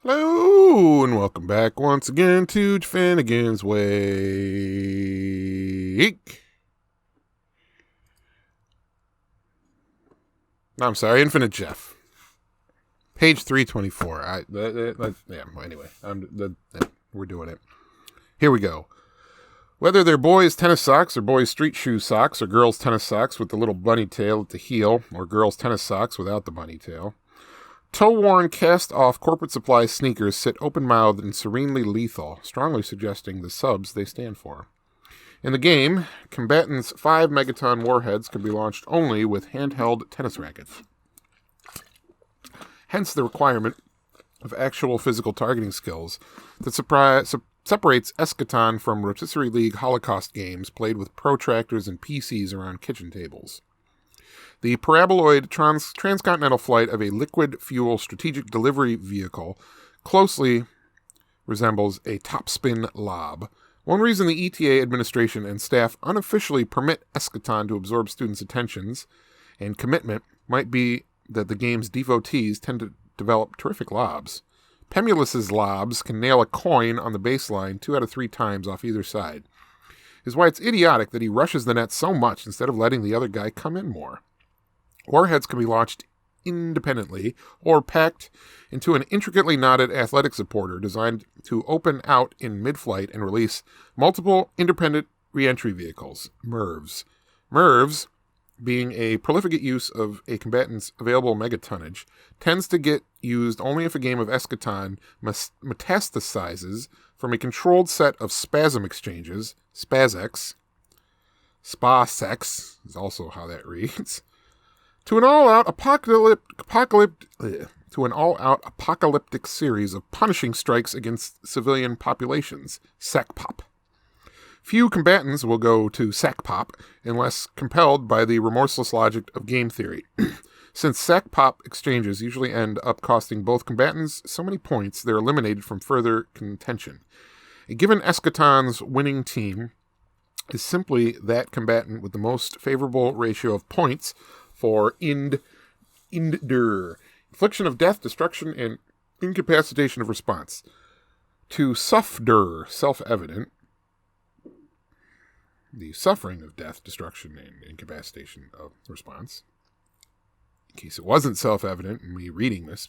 Hello, and welcome back once again to Finnegan's Wake. No, I'm sorry, Infinite Jeff. Page 324. Anyway, we're doing it. Here we go. Whether they're boys' tennis socks or boys' street shoe socks or girls' tennis socks with the little bunny tail at the heel or girls' tennis socks without the bunny tail, toe-worn, cast-off corporate supply sneakers sit open-mouthed and serenely lethal, strongly suggesting the subs they stand for. In the game, combatants' 5 megaton warheads can be launched only with handheld tennis rackets. Hence the requirement of actual physical targeting skills that separates Eschaton from Rotisserie League Holocaust games played with protractors and PCs around kitchen tables. The paraboloid transcontinental flight of a liquid fuel strategic delivery vehicle closely resembles a topspin lob. One reason the ETA administration and staff unofficially permit Eschaton to absorb students' attentions and commitment might be that the game's devotees tend to develop terrific lobs. Pemulus's lobs can nail a coin on the baseline 2 out of 3 times off either side. Is why it's idiotic that he rushes the net so much instead of letting the other guy come in more. Warheads can be launched independently or packed into an intricately knotted athletic supporter designed to open out in mid-flight and release multiple independent reentry vehicles, MIRVs. MIRVs, being a prolific use of a combatant's available megatonnage, tends to get used only if a game of Eschaton metastasizes from a controlled set of spasm exchanges, SpazX, SpaSex is also how that reads, to an all-out apocalyptic series of punishing strikes against civilian populations, SACPOP. Few combatants will go to SACPOP unless compelled by the remorseless logic of game theory, since SACPOP exchanges usually end up costing both combatants so many points they're eliminated from further contention. A given Eschaton's winning team is simply that combatant with the most favorable ratio of points for Indr, infliction of death, destruction, and incapacitation of response. To Suffder, self-evident, the suffering of death, destruction, and incapacitation of response, in case it wasn't self-evident in me reading this,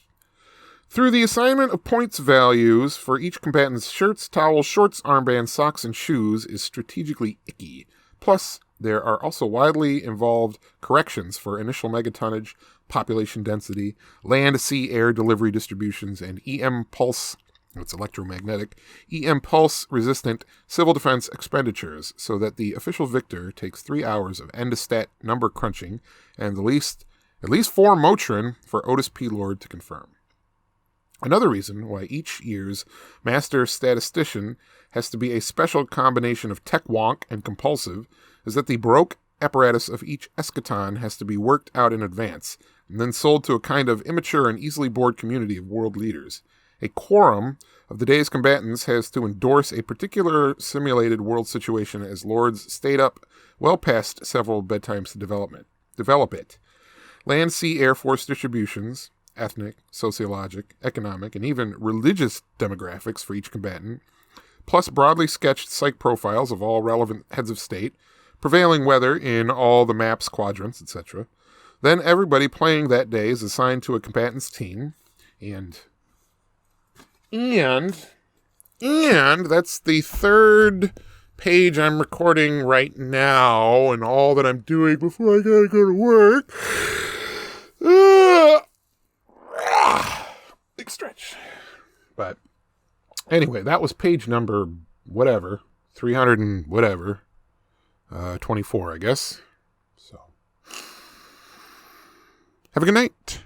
through the assignment of points values for each combatant's shirts, towels, shorts, armbands, socks, and shoes is strategically icky. Plus, there are also widely involved corrections for initial megatonnage, population density, land, sea, air delivery distributions, and EM pulse, it's electromagnetic, EM pulse resistant civil defense expenditures, so that the official victor takes 3 hours of endostat number crunching and at least 4 Motrin for Otis P. Lord to confirm. Another reason why each year's master statistician has to be a special combination of tech wonk and compulsive is that the Baroque apparatus of each Eschaton has to be worked out in advance and then sold to a kind of immature and easily bored community of world leaders. A quorum of the day's combatants has to endorse a particular simulated world situation as lords stayed up well past several bedtimes to develop it. Land, sea, air force distributions, ethnic, sociologic, economic, and even religious demographics for each combatant, plus broadly sketched psych profiles of all relevant heads of state, prevailing weather in all the maps, quadrants, etc. Then everybody playing that day is assigned to a combatant's team, and that's the 3rd page I'm recording right now, and all that I'm doing before I gotta go to work. Big stretch. But anyway, that was page number whatever, 300 and whatever, 24, I guess. So, have a good night.